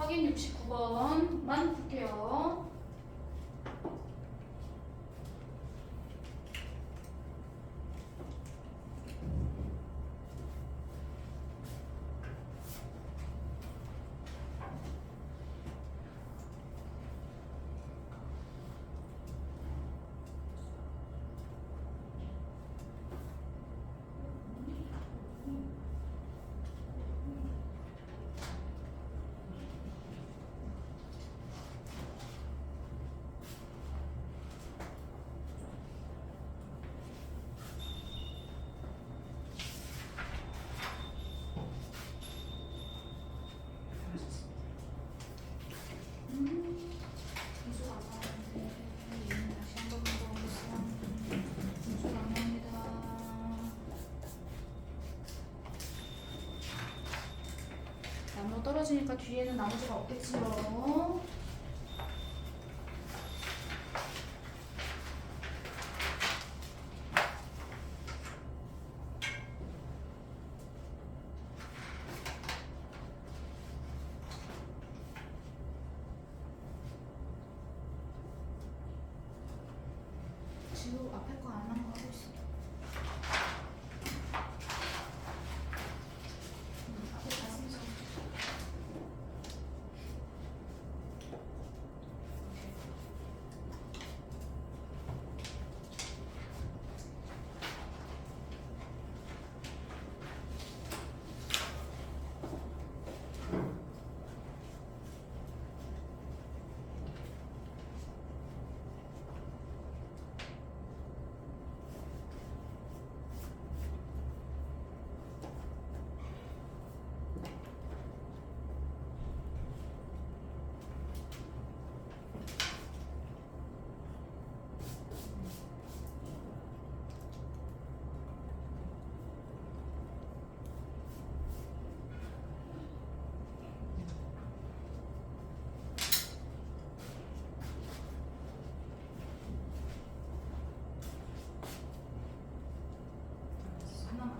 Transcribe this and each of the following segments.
확인 69번만 볼게요. 나무 떨어지니까 뒤에는 나머지가 없겠지요. 지우 앞에 거 안 한 거 하고 있어. 앞에 다 쓰면서. 하나만.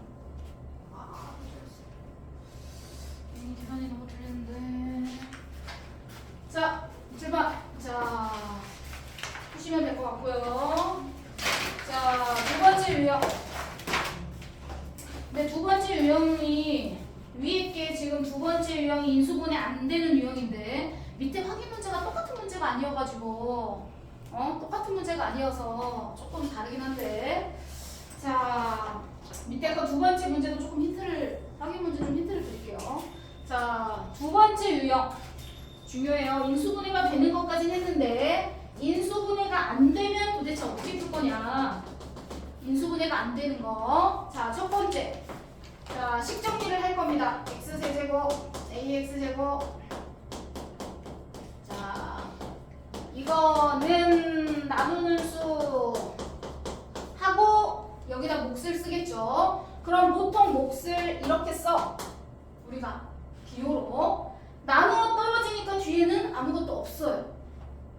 계산이 너무 틀렸는데. 자, 출발. 자, 보시면 될 것 같고요. 자, 두 번째 유형. 근데 두 번째 유형이 위에 게 지금 두 번째 유형이 인수분해 안 되는 유형인데 밑에 확인 문제가 똑같은 문제가 아니어가지고 똑같은 문제가 아니어서 조금 다르긴 한데 자 밑에 거 두 번째 문제도 조금 힌트를 확인 문제 좀 힌트를 드릴게요. 자, 두 번째 유형 중요해요. 인수분해가 되는 것까지는 했는데 인수분해가 안 되면 도대체 어떻게 풀 거냐. 인수분해가 안 되는 거. 자, 첫 번째. 자, 식 정리를 할 겁니다. x세제곱, ax제곱. 자, 이거는 나누는 수 하고 여기다 몫을 쓰겠죠. 그럼 보통 몫을 이렇게 써. 우리가 기호로. 나누어 떨어지니까 뒤에는 아무것도 없어요.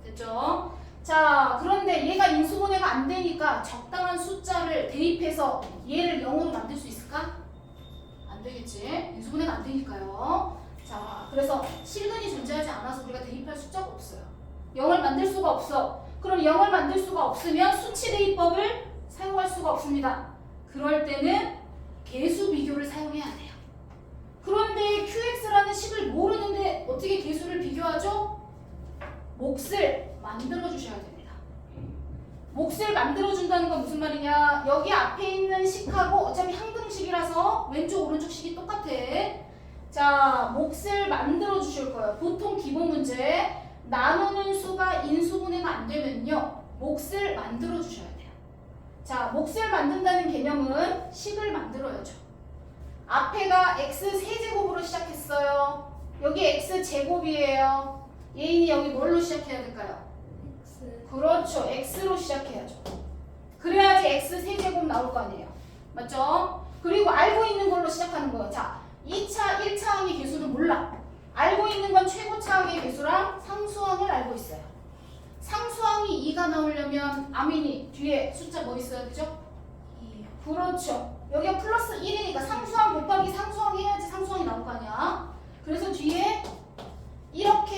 됐죠? 자, 그런데 얘가 인수분해가 안 되니까 적당한 숫자를 대입해서 얘를 0으로 만들 수 있을까? 안 되겠지? 인수분해가 안 되니까요. 자, 그래서 실근이 존재하지 않아서 우리가 대입할 숫자가 없어요. 0을 만들 수가 없어. 그럼 0을 만들 수가 없으면 수치 대입법을 사용할 수가 없습니다. 그럴 때는 개수 비교를 사용해야 돼요. 그런데 QX라는 식을 모르는데 어떻게 개수를 비교하죠? 몫을 만들어 주셔야 됩니다. 몫을 만들어 준다는 건 무슨 말이냐? 여기 앞에 있는 식하고 어차피 항등식이라서 왼쪽 오른쪽 식이 똑같아. 자, 몫을 만들어 주실 거예요. 보통 기본 문제 나누는 수가 인수분해가 안 되면요, 몫을 만들어 주셔야 돼요. 자, 몫을 만든다는 개념은 식을 만들어야죠. 앞에가 x 세제곱으로 시작했어요. 여기 x 제곱이에요. 예인이 여기 뭘로 시작해야 될까요? X. 그렇죠. x로 시작해야죠. 그래야지 x 세제곱 나올 거 아니에요. 맞죠? 그리고 알고 있는 걸로 시작하는 거예요. 자, 2차, 1차 항의 개수는 몰라. 알고 있는 건 최고차 항의 개수랑 상수항을 알고 있어요. 상수항이 2가 나오려면 아민이 뒤에 숫자 뭐 있어야 되죠? 2요. 그렇죠. 여기가 플러스 1이니까 상수항 곱하기 상수항 해야지 상수항이 나올 거 아니야. 그래서 뒤에 이렇게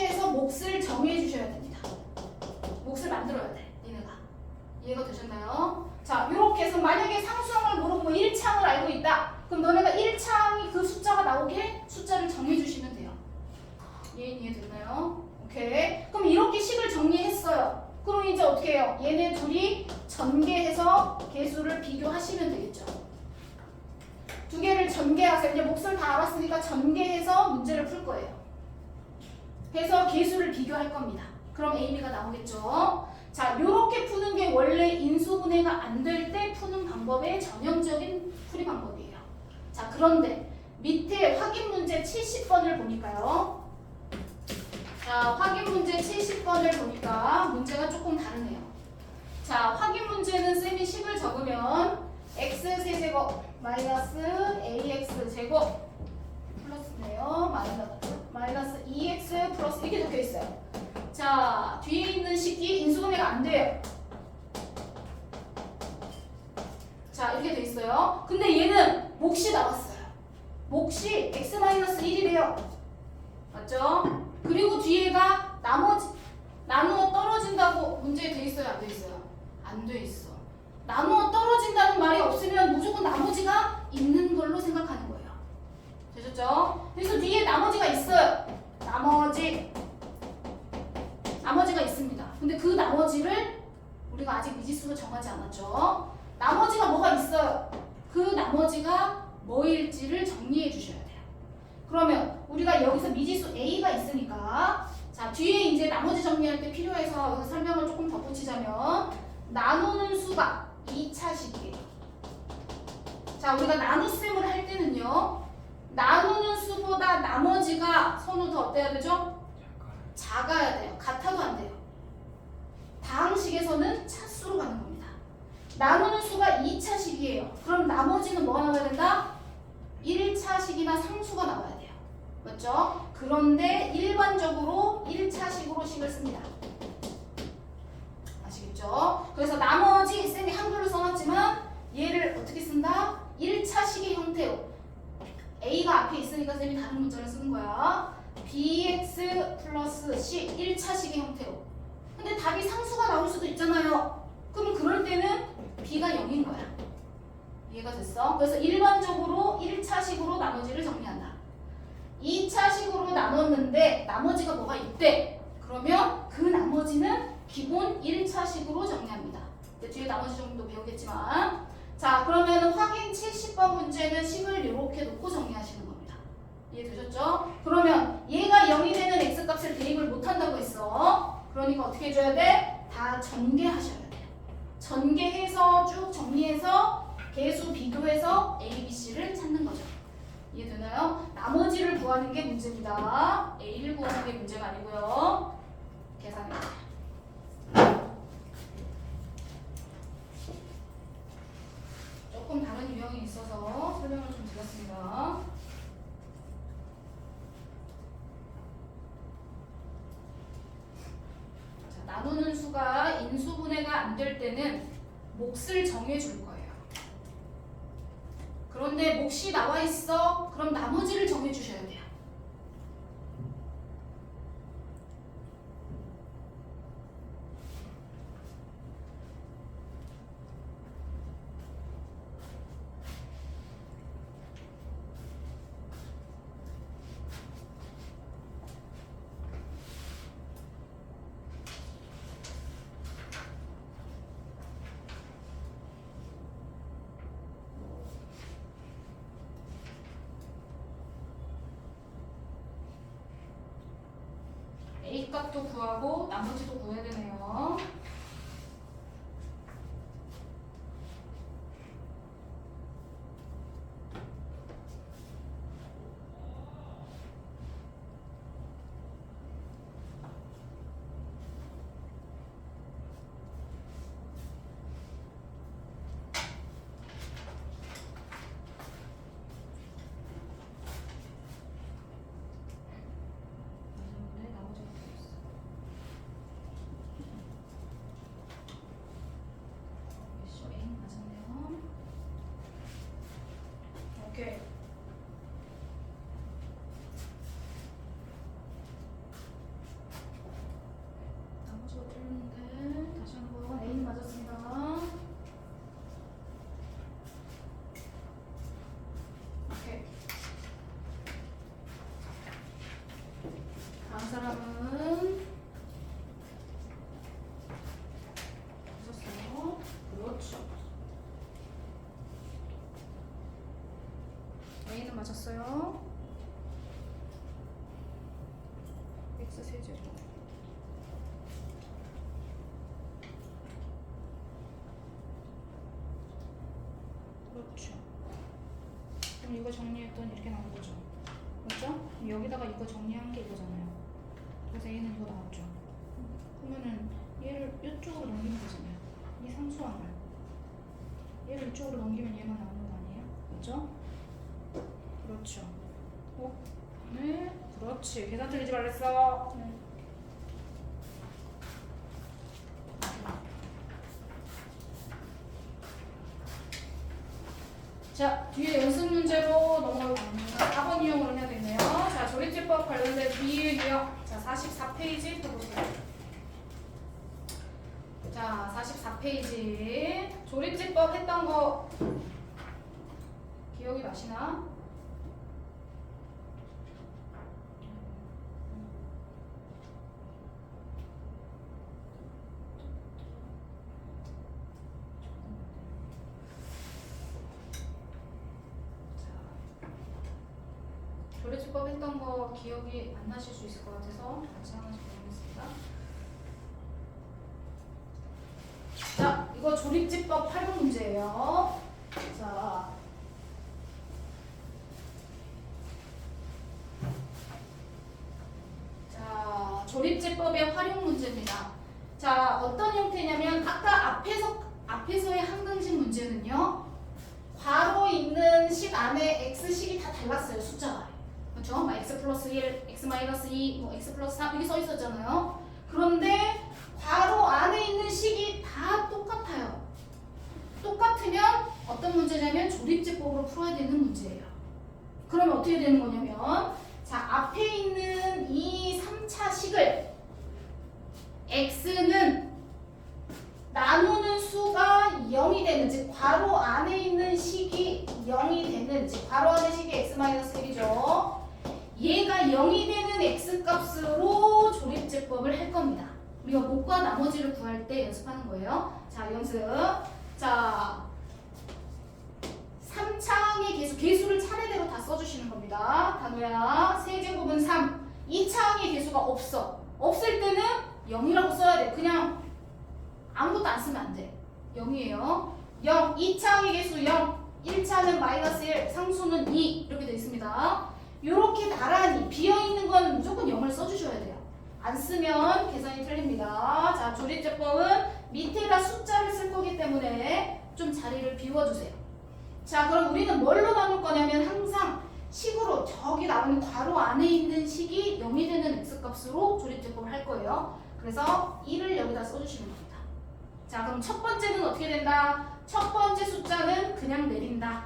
얘네 둘이 전개해서 개수를 비교하시면 되겠죠. 두 개를 전개하세요. 이제 몫을 다 알았으니까 전개해서 문제를 풀 거예요. 해서 개수를 비교할 겁니다. 그럼 A, B가 나오겠죠. 자, 요렇게 푸는 게 원래 인수분해가 안 될 때 푸는 방법의 전형적인 풀이 방법이에요. 자, 그런데 밑에 확인 문제 70번을 보니까요. 자, 확인 문제 70번을 보니까 문제가 조금 다르네요. 자, 확인 문제는 쌤이 10을 적으면 x 세제곱 마이너스 ax 제곱 플러스네요. 마이너스 2x 플러스 이렇게 적혀 있어요. 자, 뒤에 있는 식이 인수분해가 안 돼요. 자, 이렇게 돼 있어요. 근데 얘는 몫이 나왔어요. 몫이 x-1이래요. 맞죠? 그리고 뒤에가 나머지 나누어 떨어진다고 문제에 돼 있어요? 안 돼 있어요? 안 돼 있어. 나누어 떨어진다는 말이 없으면 무조건 나머지가 있는 걸로 생각하는 거예요. 되셨죠? 그래서 뒤에 나머지가 있어요. 나머지가 있습니다. 근데 그 나머지를 우리가 아직 미지수로 정하지 않았죠. 나머지가 뭐가 있어요. 그 나머지가 뭐일지를 정리해 주셔야 돼요. 그러면 우리가 여기서 미지수 A가 있으니까 자, 뒤에 이제 나머지 정리할 때 필요해서 여기서 설명을 조금 덧붙이자면 나누는 수가 2차식이에요. 자, 우리가 나눗셈을 할 때는요. 나누는 수보다 나머지가 선우 더 어때야 되죠? 작아야 돼요. 같아도 안 돼요. 다항식에서는 차수로 가는 겁니다. 나누는 수가 2차식이에요. 그럼 나머지는 뭐가 나와야 된다? 1차식이나 상수가 나와야 돼요. 맞죠? 그런데 일반적으로 1차식으로 식을 씁니다. 아시겠죠? 그래서 나머지 쌤이 한글로 써놨지만 얘를 어떻게 쓴다? 1차식의 형태로 A가 앞에 있으니까 쌤이 다른 문자를 쓰는 거야. bx 플러스 c 1차식의 형태로. 근데 답이 상수가 나올 수도 있잖아요. 그럼 그럴 때는 b가 0인 거야. 이해가 됐어? 그래서 일반적으로 1차식으로 나머지를 정리한다. 2차식으로 나눴는데 나머지가 뭐가 있대. 그러면 그 나머지는 기본 1차식으로 정리합니다. 뒤에 나머지 정도 배우겠지만 자, 그러면 확인 70번 문제는 식을 이렇게 놓고 정리하시는 겁니다. 이해되셨죠? 그러면 얘가 0이 되는 x값을 대입을 못한다고 했어. 그러니까 어떻게 해줘야 돼? 다 전개하셔야 돼요. 전개해서 쭉 정리해서 개수 비교해서 A, B, C를 찾는 거죠. 이해되나요? 나머지를 구하는 게 문제입니다. A를 구하는 게 문제가 아니고요. 계산해야 돼요. 조금 다른 유형이 있어서 설명을 좀 드렸습니다. 자, 나누는 수가 인수분해가 안 될 때는 몫을 정해줄 거예요. 그런데 몫이 나와 있어. 그럼 나머지를 정해주셔야 돼요. A 값도 구하고 나머지도 구해야 되네요. 오케이. 나머지가 틀렸는데 다시 한번 A는 맞았습니다. 오케이. 다음 사람은 A는 맞았어요. X 세제곱. 그렇죠. 그럼 이거 정리했더니 이렇게 나온 거죠. 맞죠? 여기다가 이거 정리한 게 이거잖아요. 그래서 A는 이거 나왔죠. 그러면은 얘를 이쪽으로 넘기면 되잖아요. 이 상수항을 얘를 이쪽으로 넘기면 얘가 나오는 거 아니에요? 맞죠? 그렇죠. 네, 그렇지. 계산 틀리지 말랬어. 네. 자, 뒤에 연습 문제로 넘어가고 갑니다. 4번 유형으로 해야 되겠네요. 자, 조립제법 관련된 비유 유형. 자, 44페이지 펴보세요. 자, 44페이지. 조립제법 했던 거 기억이 나시나? 조립제법 했던 거 기억이 안 나실 수 있을 것 같아서 다시 하나 정리하겠습니다. 자, 이거 조립제법 활용 문제예요. 자, 조립제법의 활용 문제입니다. 자, 어떤 형태냐면 아까 앞에서의 항등식 문제는요. 괄호 있는 식 안에 x식이 다 달랐어요. 숫자가. 그렇죠? x 플러스 1, x 마이너스 2, 뭐 x 플러스 3 이렇게 써 있었잖아요. 그런데 괄호 안에 있는 식이 다 똑같아요. 똑같으면 어떤 문제냐면 조립제법으로 풀어야 되는 문제예요. 그러면 어떻게 되는 거냐면 자, 앞에 있는 이 3차 식을 x는 나누는 수가 0이 되는, 즉 괄호 안에 있는 식이 0이 되는, 즉 괄호 안에 식이 x-1이죠. 얘가 0이 되는 x값으로 조립제법을 할 겁니다. 우리가 목과 나머지를 구할 때 연습하는 거예요. 자, 연습. 자, 3차항의 개수를 차례대로 다 써주시는 겁니다. 단호야, 세제곱은 3. 2차항의 개수가 없어. 없을 때는 0이라고 써야 돼. 그냥 아무것도 안 쓰면 안 돼. 0이에요. 0. 2차항의 개수 0. 1차는 마이너스 1. 상수는 2. 이렇게 되어 있습니다. 이렇게 나란히 비어있는 건 무조건 0을 써주셔야 돼요. 안 쓰면 계산이 틀립니다. 자, 조립제법은 밑에다 숫자를 쓸 거기 때문에 좀 자리를 비워주세요. 자, 그럼 우리는 뭘로 나눌 거냐면 항상 식으로 저기 나오는 괄호 안에 있는 식이 0이 되는 x값으로 조립제법을 할 거예요. 그래서 1을 여기다 써주시는 겁니다. 자, 그럼 첫 번째는 어떻게 된다? 첫 번째 숫자는 그냥 내린다.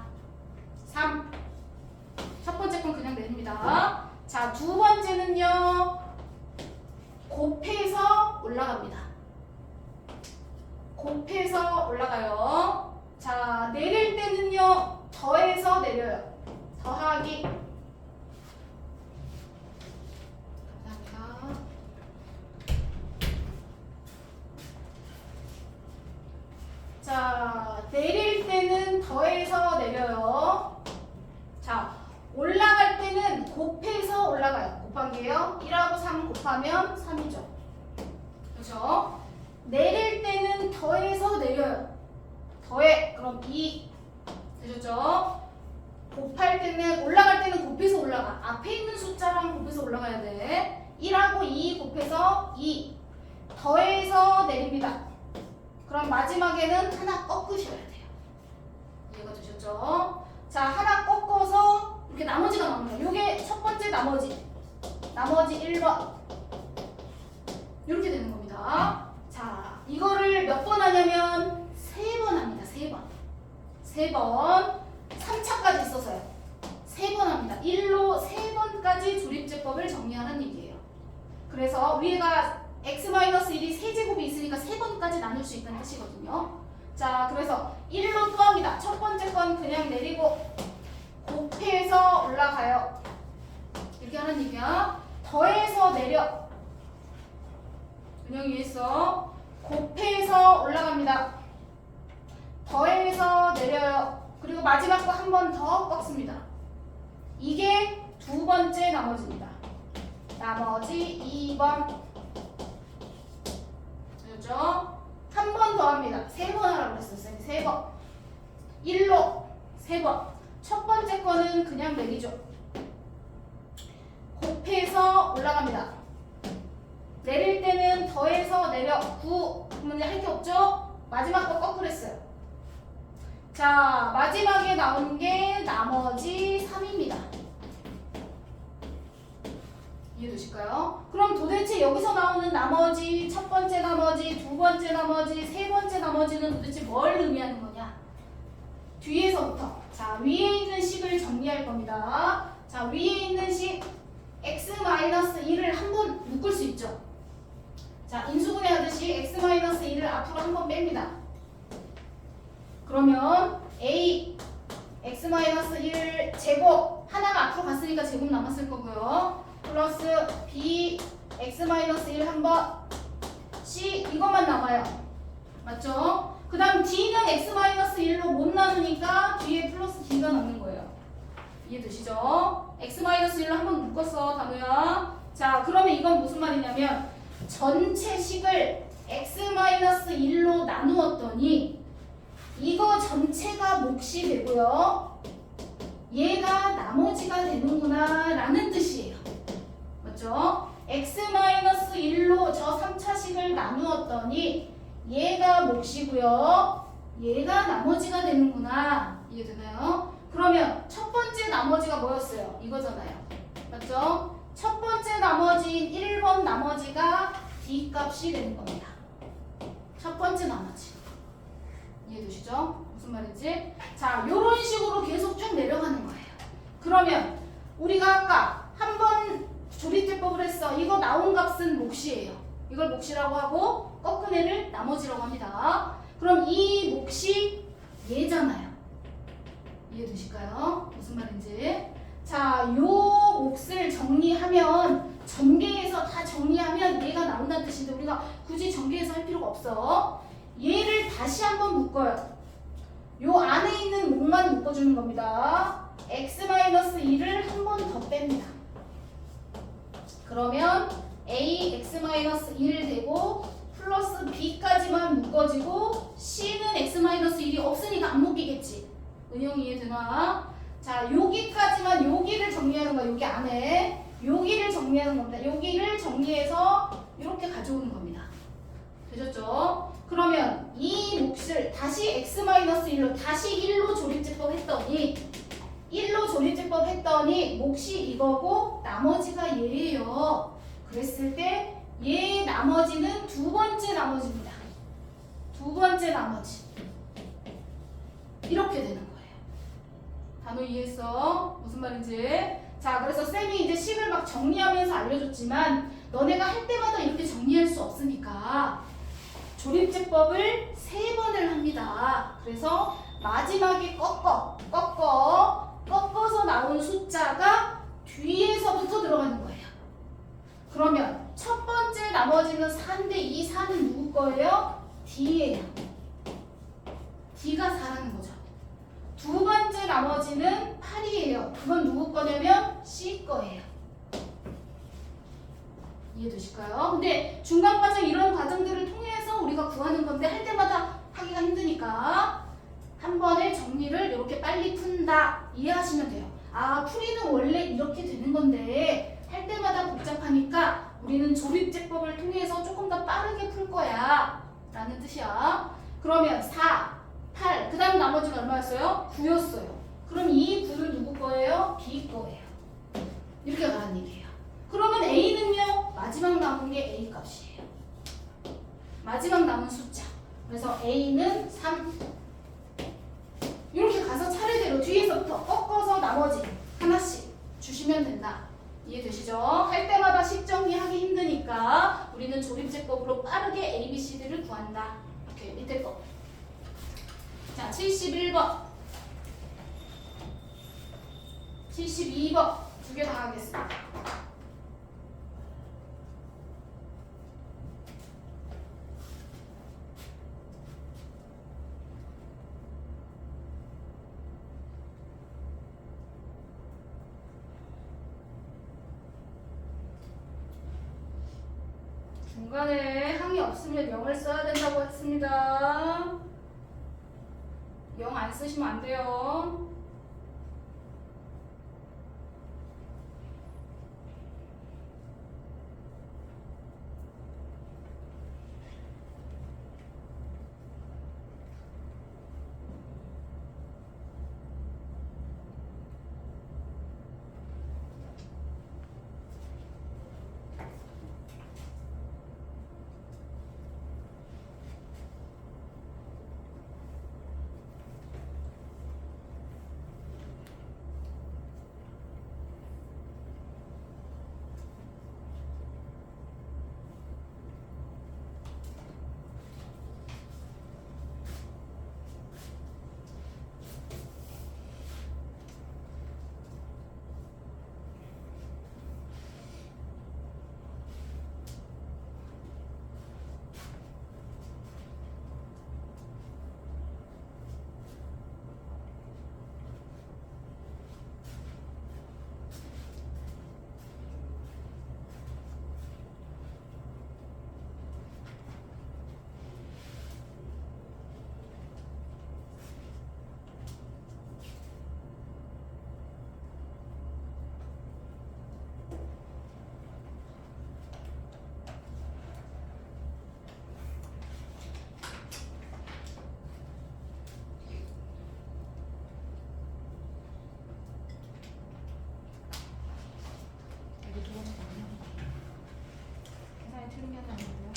3. 첫 번째 건 그냥 내립니다. 자, 두 번째는요. 곱해서 올라갑니다. 곱해서 올라가요. 자, 내릴 때는요. 더해서 내려요. 더하기. 감사합니다. 자, 내릴 때는 더해서 내려요. 자, 올라갈 때는 곱해서 올라가요. 곱한 게요. 1하고 3 곱하면 3이죠. 그렇죠? 내릴 때는 더해서 내려요. 더해. 그럼 2. 되셨죠? 곱할 때는, 올라갈 때는 곱해서 올라가. 앞에 있는 숫자랑 곱해서 올라가야 돼. 1하고 2 곱해서 2. 더해서 내립니다. 그럼 마지막에는 하나 꺾으셔야 돼요. 이해가 되셨죠? 자, 하나 꺾어서 이렇게 나머지가 나옵니다. 요게 첫 번째 나머지 1번 이렇게 되는 겁니다. 자, 이거를 몇 번 하냐면 3번 합니다. 3번 3차까지 있어서요. 3번 합니다. 1로 3번까지 조립제법을 정리하는 얘기예요. 그래서 위에가 x-1이 세제곱이 있으니까 3번까지 나눌 수 있다는 뜻이거든요. 자, 그래서 1로 또 합니다. 첫 번째 건 그냥 내리고 곱해서 올라가요. 이렇게 하는 얘기야. 더해서 내려. 은영이 이해했어? 곱해서 올라갑니다. 더해서 내려요. 그리고 마지막 거 한 번 더 꺾습니다. 나머지입니다. 나머지 2번. 그렇죠? 한 번 더 합니다. 3번 하라고 그랬어요. 쌤이 3번. 1로 3번. 첫 번째 거는 그냥 내리죠. 곱해서 올라갑니다. 내릴 때는 더해서 내려. 9. 그러면 할 게 없죠? 마지막 거 거꾸로 했어요. 자, 마지막에 나온 게 나머지 3입니다. 이해되실까요? 그럼 도대체 여기서 나오는 나머지, 첫 번째 나머지, 두 번째 나머지, 세 번째 나머지는 도대체 뭘 의미하는 거냐? 뒤에서부터. 자, 위에 있는 식을 정리할 겁니다. 자, 위에 있는 식 x-1을 한 번 묶을 수 있죠. 자, 인수분해 하듯이 x-1을 앞으로 한 번 뺍니다. 그러면 a x-1 제곱 하나가 앞으로 갔으니까 제곱 남았을 거고요. 플러스 b x-1 한번 c 이것만 남아요. 맞죠? 그 다음 d는 x-1로 못 나누니까 뒤에 플러스 d가 남는 거예요. 이해되시죠? x-1로 한번 묶었어 단우야. 자, 그러면 이건 무슨 말이냐면 전체 식을 x-1로 나누었더니 이거 전체가 몫이 되고요. 얘가 나머지가 되는구나 라는 뜻이에요. 맞죠? x-1로 저 3차식을 나누었더니 얘가 몫이고요. 얘가 나머지가 되는구나. 이해되나요? 그러면 첫 번째 나머지가 뭐였어요? 이거잖아요. 맞죠? 첫 번째 나머지인 1번 나머지가 d 값이 되는 겁니다. 첫 번째 나머지. 이해되시죠? 무슨 말인지? 자, 요런 식으로 계속 쭉 내려가는 거예요. 그러면 우리가 아까 한번 조립제법을 했어. 이거 나온 값은 몫이에요. 이걸 몫이라고 하고 꺾은 애를 나머지라고 합니다. 그럼 이 몫이 얘잖아요. 이해되실까요? 무슨 말인지? 자, 요 몫을 정리하면 전개해서 다 정리하면 얘가 나온다는 뜻인데 우리가 굳이 전개해서 할 필요가 없어. 얘를 다시 한번 묶어요. 요 안에 있는 몫만 묶어주는 겁니다. x-1을 한 번 더 뺍니다. 그러면 a x-1 되고 플러스 b까지만 묶어지고 c는 x-1이 없으니까 안 묶이겠지. 은영이 이해되나? 자, 여기까지만 여기를 정리하는 거야. 여기 안에 여기를 정리하는 겁니다. 여기를 정리해서 이렇게 가져오는 겁니다. 되셨죠? 그러면 이 몫을 다시 x-1로 다시 1로 조립제법 했더니 1로 조립제법 했더니 몫이 이거고 나머지가 얘예요. 그랬을 때 얘 나머지는 두 번째 나머지입니다. 두 번째 나머지. 이렇게 되는 거예요. 단어 이해했어? 무슨 말인지? 자, 그래서 쌤이 이제 식을 막 정리하면서 알려줬지만 너네가 할 때마다 이렇게 정리할 수 없으니까 조립제법을 3번을 합니다. 그래서 마지막에 꺾어서 나온 숫자가 뒤에서부터 들어가는 거예요. 그러면 첫 번째 나머지는 4인데 이 4는 누구 거예요? D예요. D가 4라는 거죠. 두 번째 나머지는 8이에요. 그건 누구 거냐면 C 거예요. 이해되실까요? 근데 중간 과정 이런 과정들을 통해서 우리가 구하는 건데 할 때마다 하기가 힘드니까 한 번에 정리를 이렇게 빨리 푼다 이해하시면 돼요. 아, 풀이는 원래 이렇게 되는 건데 할 때마다 복잡하니까 우리는 조립제법을 통해서 조금 더 빠르게 풀 거야 라는 뜻이야. 그러면 4, 8, 그 다음 나머지가 얼마였어요? 9였어요. 그럼 이 9는 누구 거예요? B 거예요. 이렇게 가는 얘기예요. 그러면 A는요? 마지막 남은 게 A 값이에요. 마지막 남은 숫자. 그래서 A는 3. 이렇게 가서 차례대로 뒤에서부터 꺾어서 나머지 하나씩 주시면 된다. 이해되시죠? 할 때마다 식 정리하기 힘드니까 우리는 조립제법으로 빠르게 A, B, C, D를 구한다. 이렇게 밑에 거. 자, 71번. 72번. 두 개 다 하겠습니다. 중간에 항이 없으면 0을 써야 된다고 했습니다. 0 안 쓰시면 안 돼요. 계산이 틀린 게 아니고요.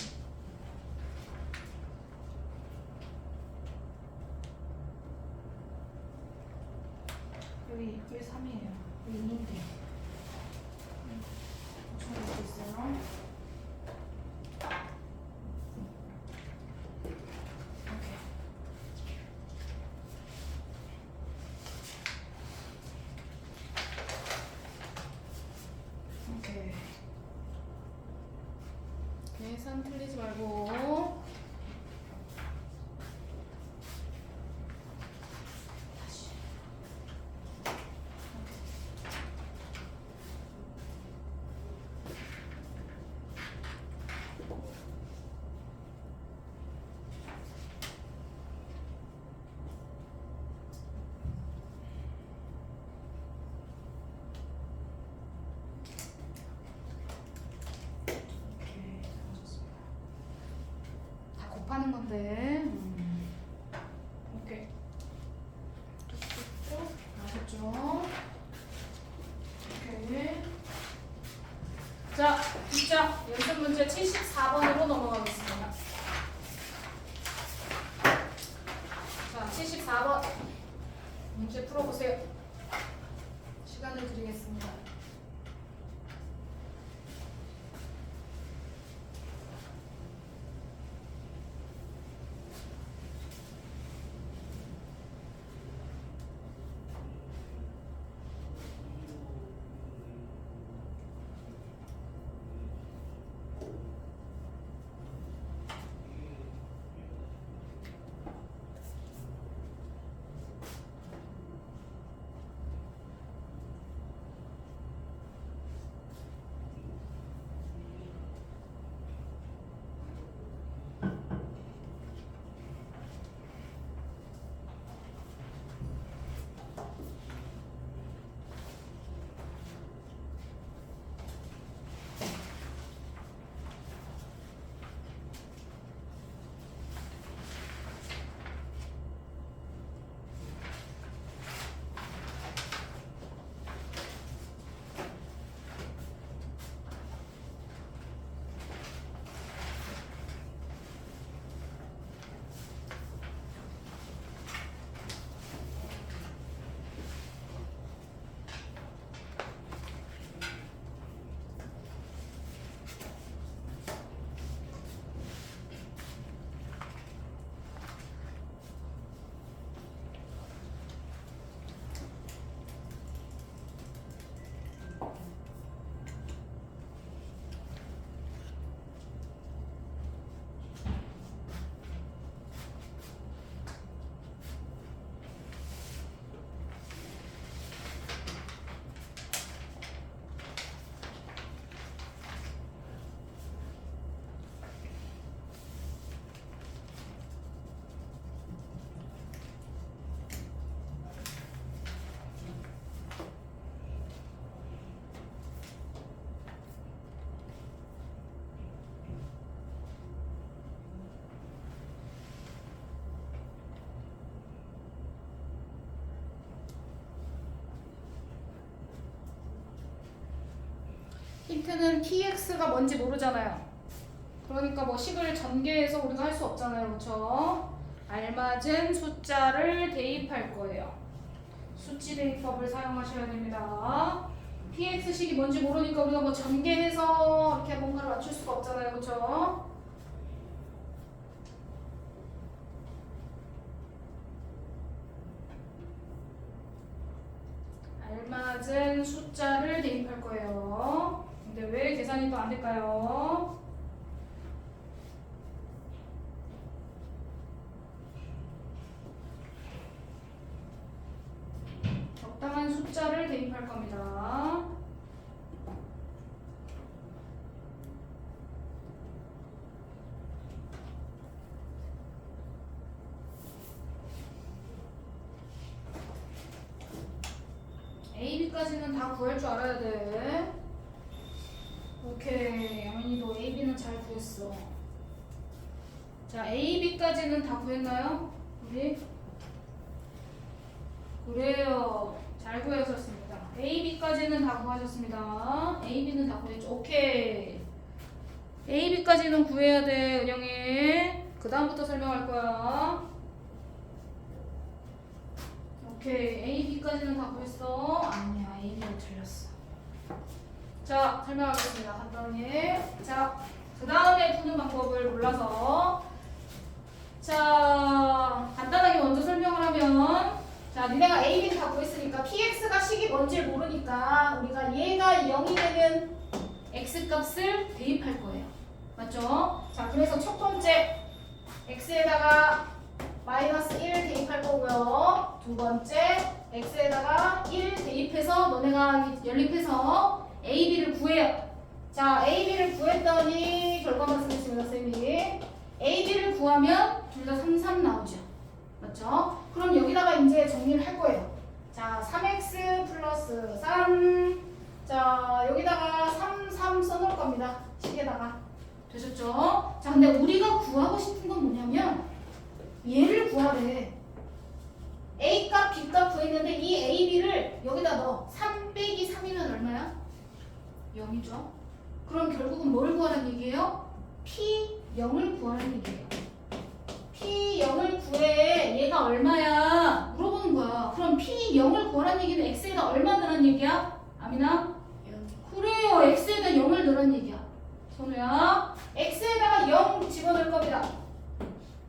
여기 3이에요. 여기 2인데요. 중에 이렇게 있어요. 오케이. 오케이. 계산 틀리지 말고. 다시. 오케이. 잘하셨습니다. 다 곱하는 건데. 오케이. 쭉쭉쭉 아셨죠? 오케이. 자, 진짜 연습 문제 74번으로 넘어가겠습니다. 자, 74번 문제 풀어보세요. 시간을 드리겠습니다. 힌트는 px가 뭔지 모르잖아요. 그러니까 뭐 식을 전개해서 우리가 할 수 없잖아요. 그렇죠? 알맞은 숫자를 대입할 거예요. 수치 대입법을 사용하셔야 됩니다. px식이 뭔지 모르니까 우리가 뭐 전개해서 이렇게 뭔가를 맞출 수가 없잖아요. 그렇죠? 알맞은 숫자를 대입할 거예요. 근데 왜 계산이 또 안 될까요? 적당한 숫자를 대입할 겁니다. A, B까지는 다 구할 줄 알아야 돼. 오케이, 영현이도 A, B는 잘 구했어. 자, A, B까지는 다 구했나요? 우리? 그래요. 잘 구하셨습니다. A, B까지는 다 구하셨습니다. A, B는 다 구했죠. 오케이. A, B까지는 구해야 돼, 은영이. 그 다음부터 설명할 거야. 오케이. A, B까지는 다 구했어. 아니야, A, B는 틀렸어. 자, 설명하겠습니다. 간단히. 자, 그 다음에 푸는 방법을 몰라서. 자, 간단하게 먼저 설명을 하면, 자, 니네가 A, B를 다 구했으니까 PX가 식이 뭔지를 모르니까 우리가 얘가 0이 되는 X값을 대입할 거예요. 맞죠? 자, 그래서 첫 번째 X에다가 마이너스 1 대입할 거고요. 두 번째 X에다가 1 대입해서 너네가 연립해서 A, B를 구해요. 자, A, B를 구했더니 결과만 쓰겠습니다, 쌤이. A, B를 구하면 둘 다 3, 3 나오죠. 맞죠? 그럼 여기다가 이제 정리를 할 거예요. 자, 3x 플러스 3. 자, 여기다가 3, 3 써놓을 겁니다. 식에다가. 되셨죠? 자, 근데 우리가 구하고 싶은 건 뭐냐면 얘를 구하래. A 값, B 값 구했는데 이 A, B를 여기다 넣어. 3 빼기 3이면 얼마야? 0이죠. 그럼 결국은 뭘 구하라는 얘기예요? P 0을 구하라는 얘기예요. P 0을 구해. 얘가 얼마야? 물어보는 거야. 그럼 P 0을 구하라는 얘기는 X에다 얼마 넣으라는 얘기야? 아미나? 그래요. X에다 0을 넣으라는 얘기야. 선우야. X에다가 0 집어넣을 겁니다.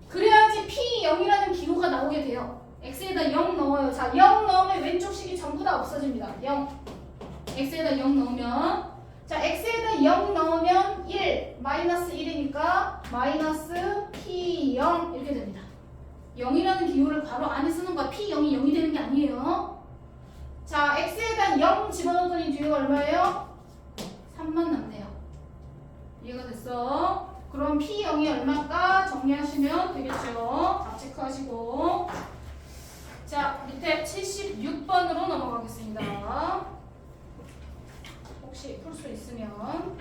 그래야지 P 0이라는 기호가 나오게 돼요. X에다 0 넣어요. 자, 0 넣으면 왼쪽 식이 전부 다 없어집니다. 0. X에다 0 넣으면. 자, X에다 0 넣으면 1, 마이너스 1이니까 마이너스 P0 이렇게 됩니다. 0이라는 기호를 괄호 안에 쓰는 거야. P0이 0이 되는 게 아니에요. 자, X에다 0 집어넣었더니 뒤에 얼마예요? 3만 남네요. 이해가 됐어? 그럼 P0이 얼마일까 정리하시면 되겠죠. 답 체크하시고. 자, 밑에 76번으로 넘어가겠습니다. 혹시 풀 수 있으면.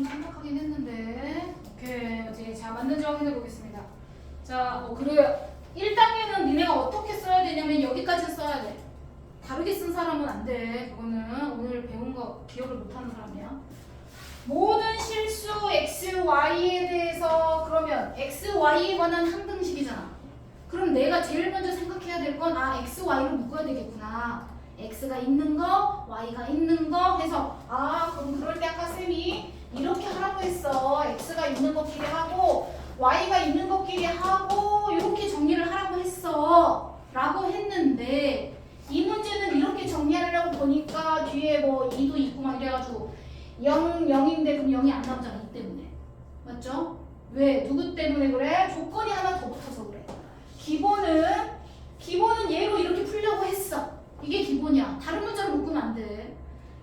좀 생각하긴 했는데. 오케이. 이제 자, 맞는지 확인해 보겠습니다. 자, 그래요. 1단계는 니네가 어떻게 써야 되냐면 여기까지 써야 돼. 다르게 쓴 사람은 안 돼. 그거는 오늘 배운 거 기억을 못하는 사람이야. 모든 실수 x, y에 대해서 그러면 x, y에 관한 항등식이잖아. 그럼 내가 제일 먼저 생각해야 될 건 x, y로 묶어야 되겠구나. x가 있는 거, y가 있는 거 해서 그럼 그럴 때 아까 쌤이 이렇게 하라고 했어. x가 있는 것끼리 하고 y가 있는 것끼리 하고 이렇게 정리를 하라고 했어. 라고 했는데 이 문제는 이렇게 정리하려고 보니까 뒤에 뭐 2도 있고 막 이래가지고 0, 0인데 그럼 0이 안 나오잖아. 이 때문에. 맞죠? 왜? 누구 때문에 그래? 조건이 하나 더 붙어서 그래. 기본은 얘로 이렇게 풀려고 했어. 이게 기본이야. 다른 문자로 묶으면 안 돼.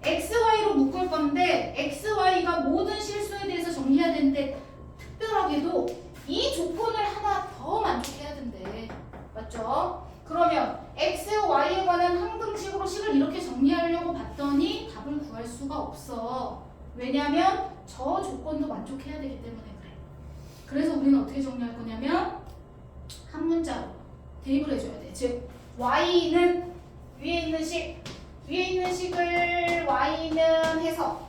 x, y로 묶을 건데 x, y가 모든 실수에 대해서 정리해야 되는데 특별하게도 이 조건을 하나 더 만족해야 된대. 맞죠? 그러면 x, y에 관한 항등식으로 식을 이렇게 정리하려고 봤더니 답을 구할 수가 없어. 왜냐면 저 조건도 만족해야 되기 때문에 그래. 그래서 우리는 어떻게 정리할 거냐면 한 문자로 대입을 해줘야 돼. 즉 y는 위에 있는 식을 y는 해서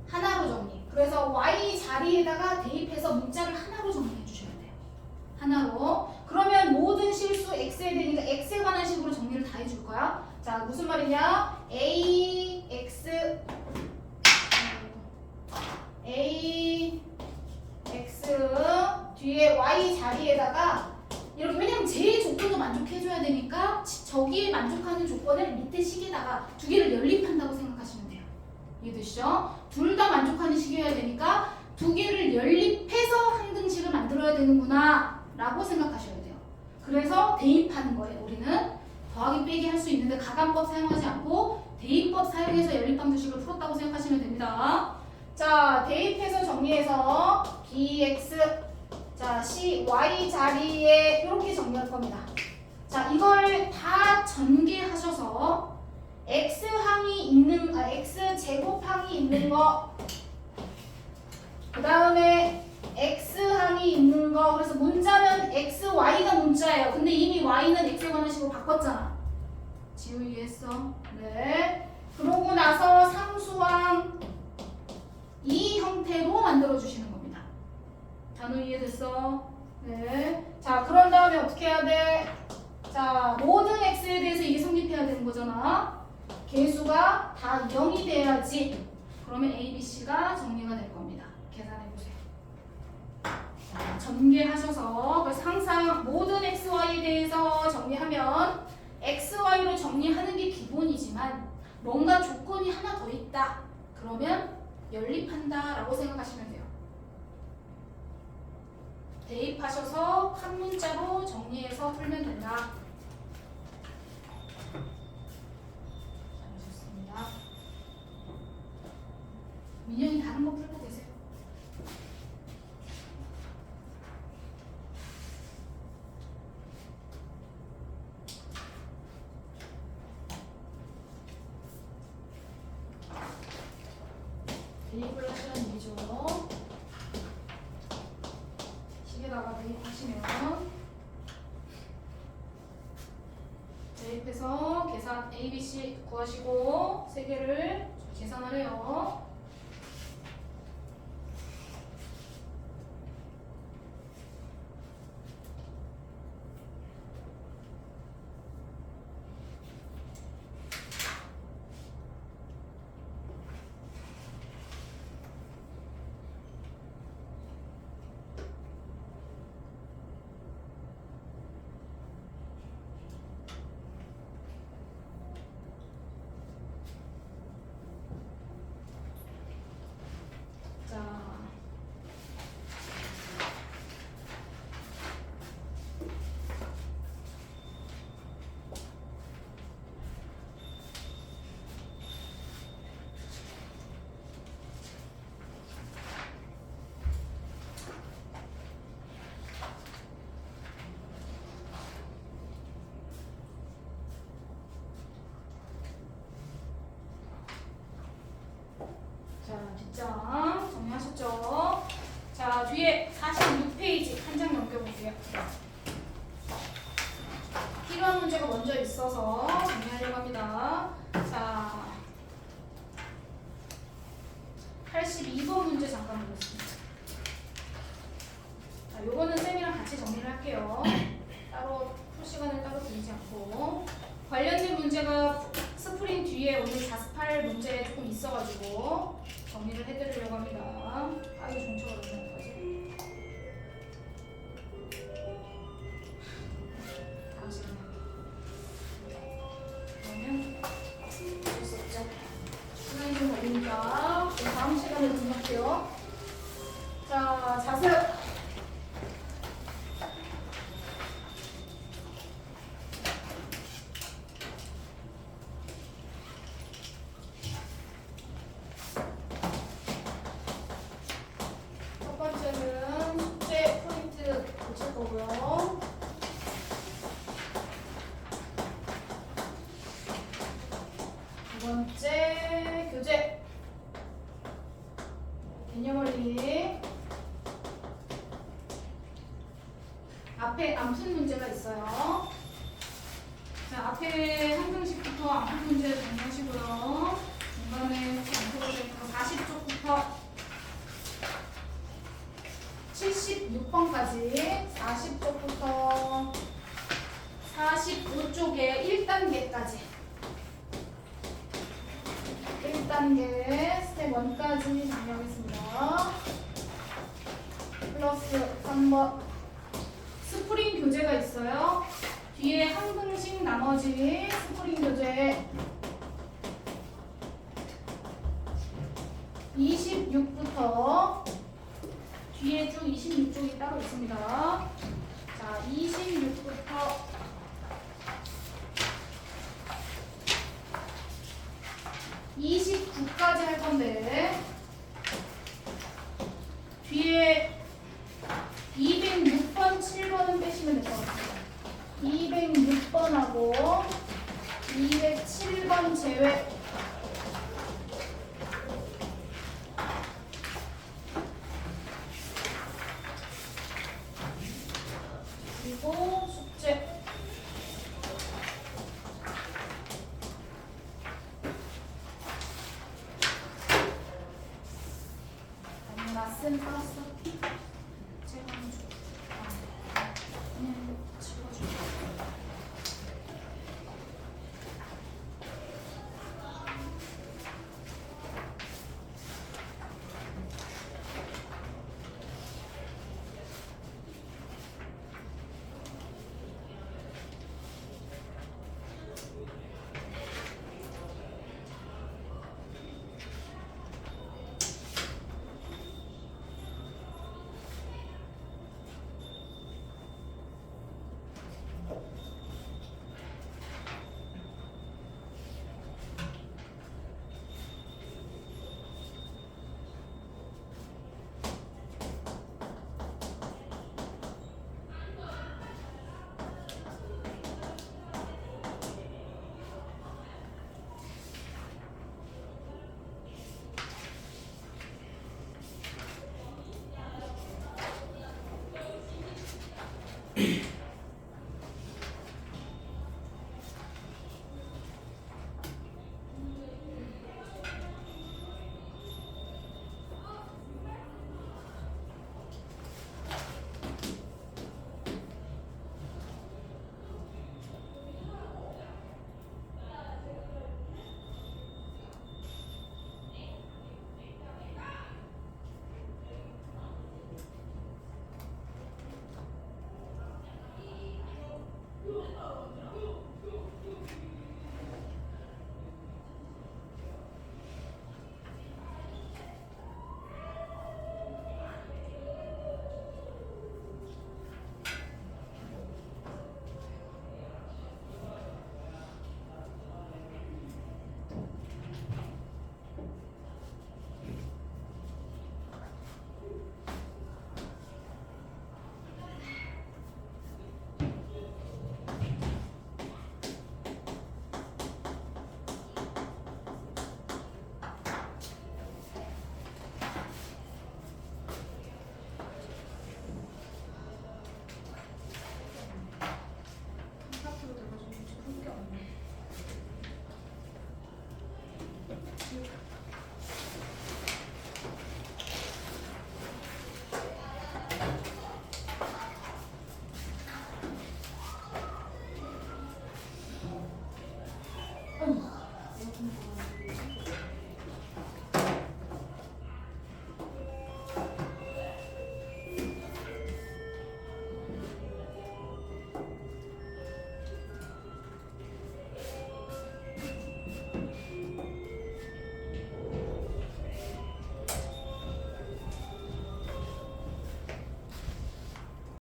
하나로 정리. 그래서 y 자리에다가 대입해서 문자를 하나로 정리해 주셔야 돼요. 하나로. 그러면 모든 실수 x에 되니까 x에 관한 식으로 정리를 다 해줄 거야. 자, 무슨 말이냐? ax 뒤에 y 자리에다가 이렇게, 왜냐면 제 조건도 만족해줘야 되니까 저기에 만족하는 조건을 밑에 식에다가 두 개를 연립한다고 생각하시면 돼요. 이해되시죠? 둘 다 만족하는 식이어야 되니까 두 개를 연립해서 항등식을 만들어야 되는구나 라고 생각하셔야 돼요. 그래서 대입하는 거예요. 우리는 더하기 빼기 할 수 있는데 가감법 사용하지 않고 대입법 사용해서 연립항등식을 풀었다고 생각하시면 됩니다. 자, 대입해서 정리해서 bx 자, y 자리에 이렇게 정리할 겁니다. 자, 이걸 다 전개하셔서 x항이 있는 x 제곱항이 있는 거, 그 다음에 x항이 있는 거. 그래서 문자는 x, y가 문자예요. 근데 이미 y는 x에 관한 식으로 바꿨잖아. 지우 이해했어? 네. 그러고 나서 상수항 이 형태로 만들어 주시는 겁니다. 단어 이해됐어? 네. 자, 그런 다음에 어떻게 해야 돼? 자, 모든 x에 대해서 이게 성립해야 되는 거잖아. 개수가 다 0이 돼야지. 그러면 a, b, c가 정리가 될 겁니다. 계산해 보세요. 자, 전개하셔서 그래서 항상 모든 x, y에 대해서 정리하면 x, y로 정리하는 게 기본이지만 뭔가 조건이 하나 더 있다. 그러면 연립한다 라고 생각하시면 돼요. 대입하셔서 한 문자로 정리해서 풀면 된다. 잘하셨습니다. 민영이 다른 거 풀고 계세요. 대입을 하시는 얘기죠. 식에다가 대입하시면 대입해서 계산 A, B, C 구하시고 세 개를 계산하래요. 이거 문제 잠깐 보겠습니다. 자, 요거는 쌤이랑 같이 정리를 할게요. 따로 풀 시간을 따로 드리지 않고 관련된 문제가 스프링 뒤에 오늘 자습할 문제 조금 있어가지고 정리를 해드리려고 합니다. 아 이거 정처가 너무 어떡하지? 다음 시간에 그러면 어쩔 수 없죠. 시간이 좀 걸리니까 다음 시간에 등록해요. 자, 자습. 첫 번째는 숙제 프린트 붙일 거고요. 두 번째 교재 개념원리 앞에 안 푼 문제가 있어요. 자, 앞에 한 등씩부터 안 푼 문제 정리하시고요. 중간에 안 풀어져 40쪽부터 76번까지 40쪽부터 45쪽에 1단계까지 1단계 스텝 1까지 정리하겠습니다. 플러스 3번 스프링 교재가 있어요. 뒤에 한 등씩 나머지 스프링 교재 26부터 뒤에 쭉 26쪽이 따로 있습니다. 자, 26부터 29까지 할 건데 뒤에 206번, 7번은 빼시면 될 것 같아요. 206번하고 207번 제외. 그리고 숙제. 아니, 나쌤 따왔어.